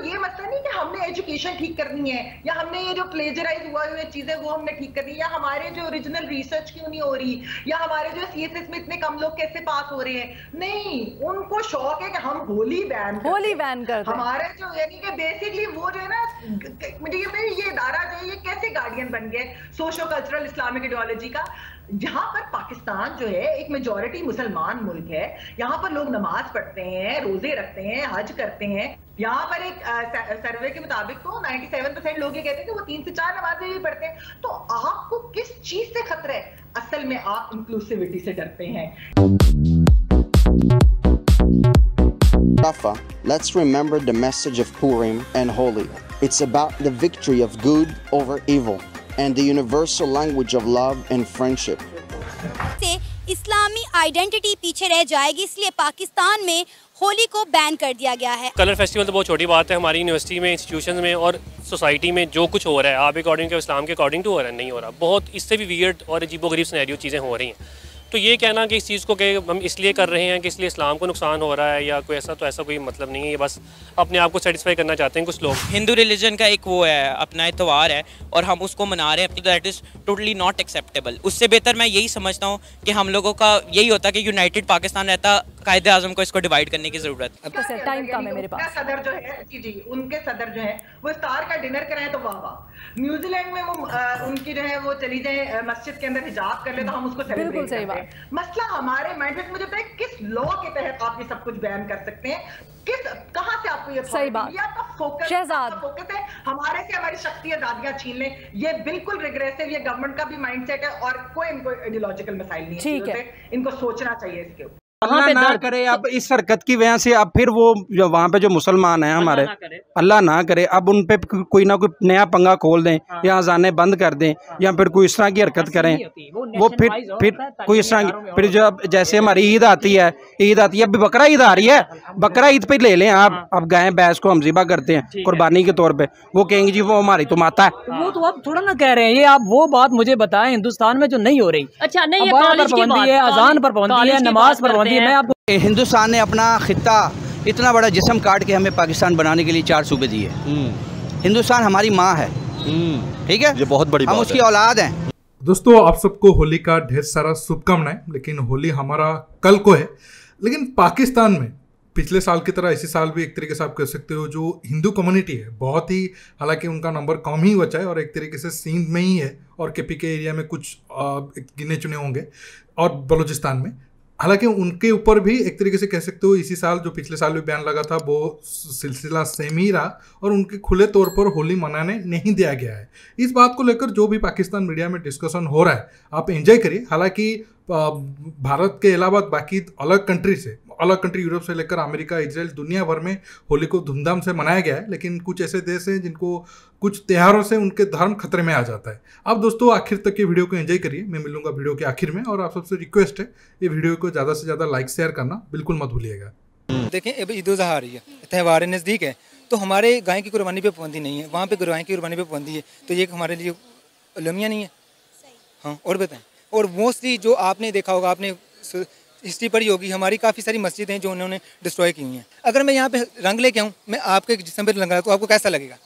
ये मतलब नहीं कि हमने एजुकेशन ठीक करनी है या हमने ये जो प्लेजराइज हुए चीजें वो हमने ठीक करनी है, या हमारे जो ओरिजिनल रिसर्च क्यों नहीं हो रही, या हमारे जो सीएसएस में इतने कम लोग कैसे पास हो रहे हैं। नहीं, उनको शौक है कि हम होली बैन करते हैं। हमारे जो यानी कि बेसिकली वो जो है ना, ये इदारा जो है ये कैसे गार्डियन बन गए सोशो कल्चरल इस्लामिक आइडियोलॉजी का, जहां पर पाकिस्तान जो है एक मेजॉरिटी मुसलमान मुल्क है, यहाँ पर लोग नमाज पढ़ते हैं, रोजे रखते हैं, हज करते हैं। यहाँ पर एक सर्वे के मुताबिक तो 97% लोग ये कहते हैं कि वो 3 से 4 नमाजें भी पढ़ते हैं। तो आपको किस चीज से खतरा है? असल में आप इंक्लूसिविटी से डरते हैं। Let's remember the message of Purim and Holi. It's about the victory of good over evil and the universal language of love and friendship. से इस्लामी आइडेंटिटी पीछे रह जाएगी, इसलिए पाकिस्तान में होली को बैन कर दिया गया है। कलर फेस्टिवल तो बहुत छोटी बात है, हमारी यूनिवर्सिटी में, इंस्टीट्यूशन में और सोसाइटी में जो कुछ हो रहा है आप अकॉर्डिंग टू इस्लाम के अकॉर्डिंग टू हो रहा है, नहीं हो रहा। बहुत इससे भी वियर्ड और अजीबोगरीब सिनेरियो चीज़ें हो रही हैं। तो ये कहना कि इस चीज़ को कि हम इसलिए कर रहे हैं कि इसलिए इस्लाम को नुकसान हो रहा है या कोई ऐसा, तो ऐसा कोई मतलब नहीं है। ये बस अपने आप को सेटिस्फाई करना चाहते हैं कुछ लोग। हिंदू रिलीजन का एक वो है, अपना त्यौहार है और हम उसको मना रहे हैं, that is totally not acceptable. उससे बेहतर मैं यही समझता हूँ कि हम लोगों का यही होता कि यूनाइटेड पाकिस्तान रहता, कायदे आज़म को इसको डिवाइड करने की ज़रूरत है। टाइम कम है मेरे पास। सदर जो है जी उनके सदर जो है वो इफ्तार का डिनर कराएं तो वाह वाह। न्यूजीलैंड में वो उनकी जो है वो चली जाए मस्जिद के अंदर हिजाब कर ले तो हम उसको सेलिब्रेट करते हैं। मसला हमारे माइंड में, मुझे पता है किस लॉ के तहत आप ये सब कुछ बैन कर सकते हैं, कहां से आपको ये सही बात, ये आपका फोकस है हमारे से हमारी शक्ति आजादियां छीन लें। ये बिल्कुल रिग्रेसिव, ये गवर्नमेंट का भी माइंडसेट है और कोई इनको आइडियोलॉजिकल मसाइल नहीं है, इनको सोचना चाहिए इसके ऊपर। अल्लाह ना करे अब इस हरकत की वजह से अब फिर वो जो वहाँ पे जो मुसलमान हैं हमारे, अल्लाह ना करे अब उन पे कोई ना कोई नया पंगा खोल दें या अजानें बंद कर दें या फिर कोई इस तरह की हरकत करें, वो फिर कोई इस तरह की, फिर जब जैसे हमारी ईद आती है, अभी बकरा ईद आ रही है, बकरा ईद पे ले लें आप, अब गाय भैंस को हम ज़िबा करते हैं कुर्बानी के तौर पे, वो कहेंगे जी वो हमारी तो माता है। वो तो आप थोड़ा ना कह रहे हैं, ये आप वो बात मुझे बताएं हिंदुस्तान में जो नहीं हो रही। अच्छा नहीं, पाबंदी है, अजान पर पाबंदी है, नमाज पर पाबंदी है। मैं आपको हिंदुस्तान ने अपना खित्ता इतना बड़ा जिस्म काट के हमें पाकिस्तान बनाने के लिए 4 सूबे दिए। हिंदुस्तान हमारी माँ है, ठीक है, ये बहुत बड़ी हम उसकी औलाद हैं। दोस्तों आप सबको होली का ढेर सारा शुभकामनाएं। लेकिन होली हमारा कल को है, लेकिन पाकिस्तान में पिछले साल की तरह इसी साल भी एक तरीके से आप कह सकते हो जो हिंदू कम्युनिटी है बहुत ही, हालांकि उनका नंबर कम ही बचा है और एक तरीके से सिंध में ही है और केपी के एरिया में कुछ गिने चुने होंगे और बलूचिस्तान में, हालांकि उनके ऊपर भी एक तरीके से कह सकते हो इसी साल जो पिछले साल भी बैन लगा था वो सिलसिला सेम ही रहा और उनके खुले तौर पर होली मनाने नहीं दिया गया है। इस बात को लेकर जो भी पाकिस्तान मीडिया में डिस्कशन हो रहा है आप एंजॉय करिए। हालांकि भारत के अलावा बाकी अलग कंट्री यूरोप से लेकर अमेरिका, इजराइल, दुनिया भर में होली को धूमधाम से मनाया गया है, लेकिन कुछ ऐसे देश हैं जिनको कुछ त्योहारों से उनके धर्म खतरे में आ जाता है। आप दोस्तों आखिर तक ये वीडियो को एंजॉय करिए, मैं मिलूंगा वीडियो के आखिर में और आप सबसे रिक्वेस्ट है ये वीडियो को ज़्यादा से ज़्यादा लाइक शेयर करना बिल्कुल मत भूलिएगा। देखें अब ईद उल अज़हा आ रही है, त्यौहार नज़दीक है, तो हमारे गाय की कुर्बानी पे पाबंदी नहीं है, वहाँ पे गाय की कुर्बानी पे पाबंदी है, तो ये हमारे लिए अलमिया नहीं है। हाँ और बताएं, और मोस्टली जो आपने देखा होगा, आपने हिस्ट्री पढ़ी होगी, हमारी काफ़ी सारी मस्जिदें हैं जो उन्होंने डिस्ट्रॉय की हुई हैं। अगर मैं यहाँ पे रंग लेके आऊँ, मैं आपके जिस्म पे रंग लगाऊँ तो आपको कैसा लगेगा?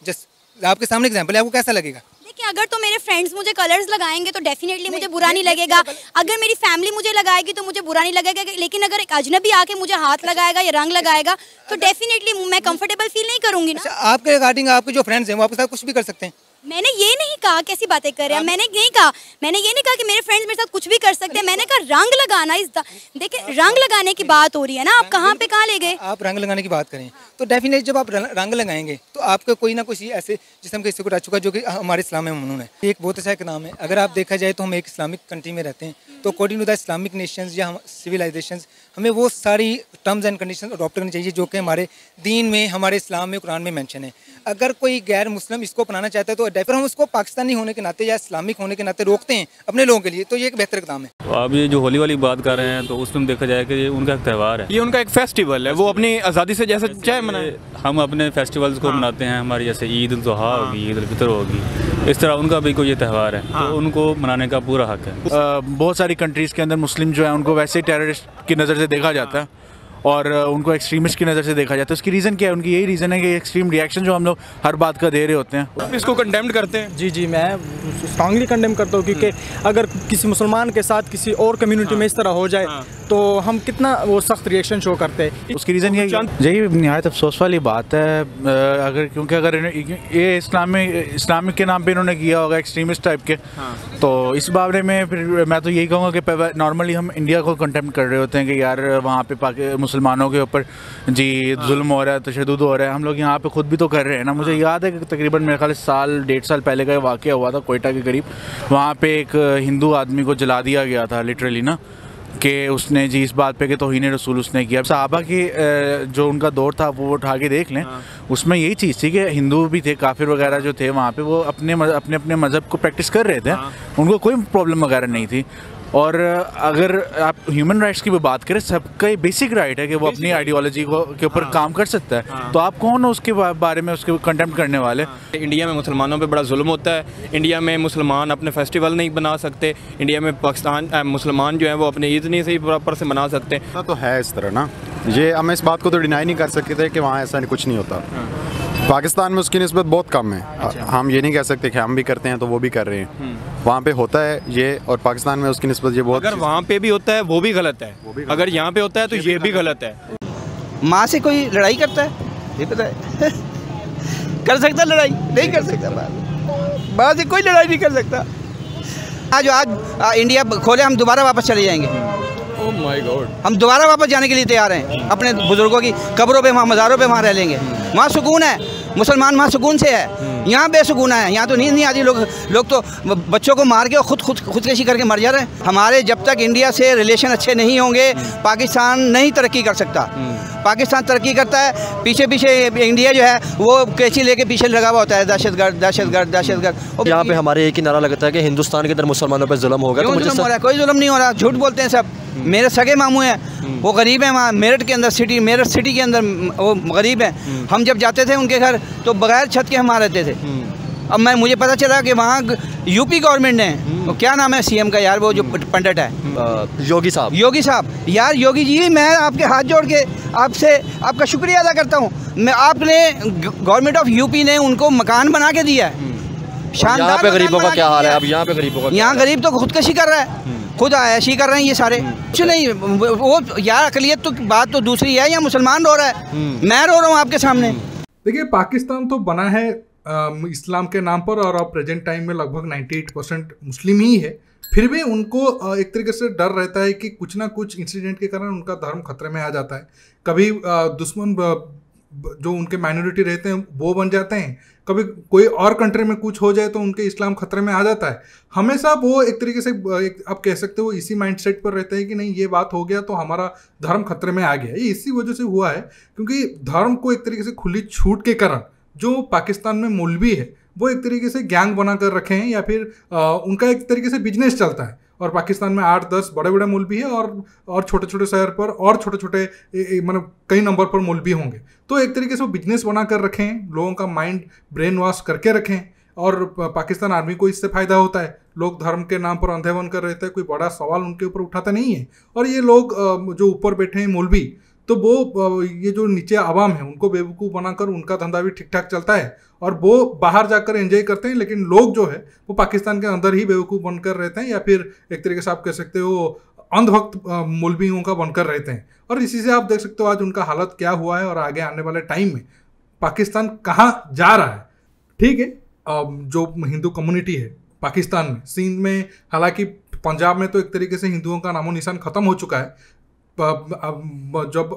जस्ट आपके सामने एग्जांपल है, आपको कैसा लगेगा? देखिए अगर तो मेरे फ्रेंड्स मुझे कलर्स लगाएंगे तो डेफिनेटली मुझे बुरा नहीं लगेगा, अगर मेरी फैमिली मुझे लगाएगी तो मुझे बुरा नहीं लगेगा, लेकिन अगर एक अजनबी आके मुझे हाथ लगाएगा या रंग लगाएगा तो डेफिनेटली मैं कंफर्टेबल फील नहीं करूंगी ना। आपके रिगार्डिंग आपके जो फ्रेंड्स हैं वो आपके साथ कुछ भी कर सकते हैं। मैंने ये नहीं कहा, कैसी बातें कर रहे हैं, मैंने ये नहीं कहा कि मेरे फ्रेंड्स मेरे साथ कुछ भी कर सकते हैं। मैंने कहा रंग लगाना, देखिए रंग लगाने की बात हो रही है ना, आप कहाँ पे कहाँ ले गए? आप रंग लगाने की बात करें तो डेफिनेटली जब आप रंग लगाएंगे तो आपका कोई ना कोई ऐसे जिसम के हिस्से को टच चुका जो कि हमारे इस्लाम में ममनून है। एक बहुत अच्छा एक नाम है, अगर आप देखा जाए तो हम एक इस्लामिक कंट्री में रहते हैं, तो according to the Islamic nations या सिविलाइजेशंस हमें वो सारी टर्म्स एंड कंडीशंस अडॉप्ट करनी चाहिए जो कि हमारे दीन में, हमारे इस्लाम में, कुरान में मेंशन है। अगर कोई गैर मुस्लिम इसको अपनाना चाहता है तो डेफिनेटली हम उसको पाकिस्तानी होने के नाते या इस्लामिक होने के नाते रोकते हैं अपने लोगों के लिए, तो ये एक बेहतर इक़दाम है। तो आप ये जो होली वाली बात कर रहे हैं तो उसमें देखा जाए कि ये उनका एक त्यौहार है, ये उनका एक फेस्टिवल है, वो अपनी आज़ादी से जैसे चाहे मनाए। हम अपने फेस्टिवल्स को मनाते हैं, हमारी जैसे ईद उल अज़हा होगी, ईद उल फितर होगी, इस तरह उनका भी कोई ये त्यौहार है तो उनको मनाने का पूरा हक है। बहुत सारी कंट्रीज़ के अंदर मुस्लिम जो है उनको वैसे ही टेररिस्ट की नज़र से देखा जाता है और उनको एक्सट्रीमिस्ट की नज़र से देखा जाता है। उसकी रीज़न क्या है? उनकी यही रीज़न है कि एक्सट्रीम रिएक्शन जो हम लोग हर बात का दे रहे होते हैं। आप इसको कंडेम करते हैं? जी जी, मैं स्ट्रांगली कंडेम करता हूँ, क्योंकि अगर किसी मुसलमान के साथ किसी और कम्युनिटी में इस तरह हो जाए तो हम कितना वो सख्त रिएक्शन शो करते हैं। उसकी रीज़न यही निहायत अफसोस वाली बात है, क्योंकि अगर ये इस्लामिक के नाम पे इन्होंने किया होगा एक्सट्रीमिस्ट टाइप के, तो इस बारे में फिर मैं तो यही कहूँगा कि नॉर्मली हम इंडिया को कंटेम्प्ट कर रहे होते हैं कि यार वहाँ पे मुसलमानों के ऊपर जी जुल्म हो रहा है, तशद्दुद हो रहा है। हम लोग यहाँ पे खुद भी तो कर रहे हैं ना। मुझे याद है कि तकरीबन मेरे ख्याल साल 1.5 साल पहले का वाक़या हुआ था कोयटा के करीब। वहाँ पे एक हिंदू आदमी को जला दिया गया था लिटरली ना, कि उसने जी इस बात पे कि तौहीन रसूल उसने किया। सहाबा की जो उनका दौर था वो उठा के देख लें, उसमें यही चीज़ थी कि हिंदू भी थे, काफिर वगैरह जो थे वहाँ पे, वो अपने मज़हब को प्रैक्टिस कर रहे थे, उनको कोई प्रॉब्लम वगैरह नहीं थी। और अगर आप ह्यूमन राइट्स की भी बात करें, सबका ये बेसिक राइट है कि वो अपनी आइडियोलॉजी के ऊपर काम कर सकता है। तो आप कौन हो उसके बारे में उसके कंटेम्प्ट करने वाले? इंडिया में मुसलमानों पे बड़ा जुल्म होता है। इंडिया में मुसलमान अपने फेस्टिवल नहीं बना सकते। इंडिया में पाकिस्तान मुसलमान जो है वो अपने ईद नहीं सही प्रॉपर से मना सकते। तो है इस तरह ना, ये हम इस बात को तो डिनाई नहीं कर सकते थे कि वहाँ ऐसा कुछ नहीं होता। पाकिस्तान में उसकी निस्बत बहुत कम है। अच्छा। हम ये नहीं कह सकते कि हम भी करते हैं तो वो भी कर रहे हैं। वहाँ पे होता है ये, और पाकिस्तान में उसकी निस्बत ये बहुत। अगर वहाँ पे भी होता है वो भी गलत है, अगर यहाँ पे होता है तो ये भी गलत है। माँ से कोई लड़ाई करता है? ये पता है कर सकता लड़ाई? नहीं कर सकता। माँ से कोई लड़ाई नहीं कर सकता। आज इंडिया खोले, हम दोबारा वापस चले जाएंगे। ओह माय गॉड, हम दोबारा वापस जाने के लिए तैयार हैं। अपने बुजुर्गों की कब्रों पे, वहाँ मज़ारों पे वहाँ रह लेंगे। वहाँ सुकून है, मुसलमान वहाँ सुकून से है। यहाँ बेसुकून है, यहाँ तो नींद नहीं आती। लोग तो बच्चों को मार के खुदकशी करके मर जा रहे हैं। हमारे जब तक इंडिया से रिलेशन अच्छे नहीं होंगे, पाकिस्तान नहीं तरक्की कर सकता। पाकिस्तान तरक्की करता है, पीछे इंडिया जो है वो कैंची लेके पीछे लगा हुआ होता है, दहशतगर्द दहशतगर्द दहशतगर्द। यहाँ पे हमारे एक ही नारा लगता है कि हिंदुस्तान के अंदर मुसलमानों पर जुल्म होगा। तो जुल्म हो रहा है? कोई जुल्म नहीं हो रहा, झूठ बोलते हैं सब। मेरे सगे मामू हैं, वो गरीब हैं, वहाँ मेरठ के अंदर मेरठ सिटी के अंदर वो गरीब हैं। हम जब जाते थे उनके घर तो बगैर छत के हम वहाँ रहते थे। अब मुझे पता चला कि वहाँ यूपी गवर्नमेंट ने, वो क्या नाम है सीएम का यार, वो जो पंडित है, योगी साहब। यार योगी जी, मैं आपके हाथ जोड़ के आपसे आपका शुक्रिया अदा करता हूँ। आपने गवर्नमेंट ऑफ यूपी ने उनको मकान बना के दिया है, शानदार। यहाँ पे गरीबों का क्या हाल है? अब यहाँ पे गरीबों का, यहाँ गरीब तो खुदकशी कर रहा है, खुद आयशी कर रहे हैं ये सारे। कुछ नहीं, वो यार अकलियत तो बात तो दूसरी है। यहाँ मुसलमान रो रहा है, मैं रो रहा हूँ आपके सामने। देखिए, पाकिस्तान तो बना है इस्लाम के नाम पर, और अब प्रेजेंट टाइम में लगभग 98% मुस्लिम ही है। फिर भी उनको एक तरीके से डर रहता है कि कुछ ना कुछ इंसिडेंट के कारण उनका धर्म खतरे में आ जाता है। कभी दुश्मन जो उनके माइनॉरिटी रहते हैं वो बन जाते हैं, कभी कोई और कंट्री में कुछ हो जाए तो उनके इस्लाम खतरे में आ जाता है। हमेशा वो एक तरीके से आप कह सकते हो इसी माइंडसेट पर रहते हैं कि नहीं, ये बात हो गया तो हमारा धर्म खतरे में आ गया। ये इसी वजह से हुआ है क्योंकि धर्म को एक तरीके से खुली छूट के कारण जो पाकिस्तान में मौलवी है वो एक तरीके से गैंग बना कर रखे हैं, या फिर उनका एक तरीके से बिजनेस चलता है। और पाकिस्तान में 8-10 बड़े बड़े मौलवी है, और छोटे छोटे शहर पर और छोटे छोटे मतलब कई नंबर पर मौलवी होंगे। तो एक तरीके से वो बिजनेस बना कर रखे हैं, लोगों का माइंड ब्रेन वॉश करके रखें, और पाकिस्तान आर्मी को इससे फ़ायदा होता है। लोग धर्म के नाम पर अंधे बन कर रहते हैं, कोई बड़ा सवाल उनके ऊपर उठाता नहीं है। और ये लोग जो ऊपर बैठे हैं मौलवी, तो वो ये जो नीचे आवाम है उनको बेवकूफ़ बनाकर उनका धंधा भी ठीक ठाक चलता है, और वो बाहर जाकर एंजॉय करते हैं। लेकिन लोग जो है वो पाकिस्तान के अंदर ही बेवकूफ़ बनकर रहते हैं, या फिर एक तरीके से आप कह सकते हो अंधभक्त मौलवियों का बनकर रहते हैं। और इसी से आप देख सकते हो आज उनका हालत क्या हुआ है, और आगे आने वाले टाइम में पाकिस्तान कहाँ जा रहा है। ठीक है, जो हिंदू कम्युनिटी है पाकिस्तान में, सिंध में, हालांकि पंजाब में तो एक तरीके से हिंदुओं का नामो निशान ख़त्म हो चुका है। जब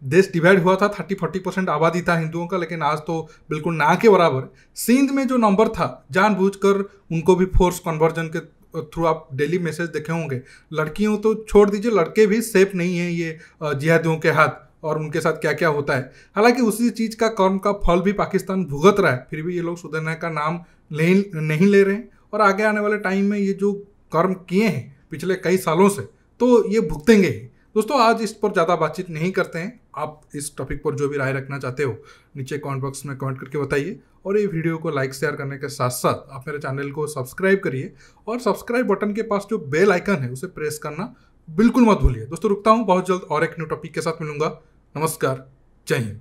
देश डिवाइड हुआ था 30-40% आबादी था हिंदुओं का, लेकिन आज तो बिल्कुल ना के बराबर। सिंध में जो नंबर था, जानबूझकर उनको भी फोर्स कन्वर्जन के थ्रू आप डेली मैसेज देखे होंगे। लड़कियों तो छोड़ दीजिए, लड़के भी सेफ नहीं हैं ये जिहादियों के हाथ, और उनके साथ क्या क्या होता है। हालांकि उसी चीज़ का कर्म का फल भी पाकिस्तान भुगत रहा है, फिर भी ये लोग सुधरने का नाम नहीं ले रहे हैं। और आगे आने वाले टाइम में ये जो कर्म किए हैं पिछले कई सालों से, तो ये भुगतेंगे ही। दोस्तों, आज इस पर ज़्यादा बातचीत नहीं करते हैं। आप इस टॉपिक पर जो भी राय रखना चाहते हो नीचे कमेंट बॉक्स में कमेंट करके बताइए, और ये वीडियो को लाइक शेयर करने के साथ साथ आप मेरे चैनल को सब्सक्राइब करिए, और सब्सक्राइब बटन के पास जो बेल आइकन है उसे प्रेस करना बिल्कुल मत भूलिए। दोस्तों रुकता हूँ, बहुत जल्द और एक न्यू टॉपिक के साथ मिलूंगा। नमस्कार, जय हिंद।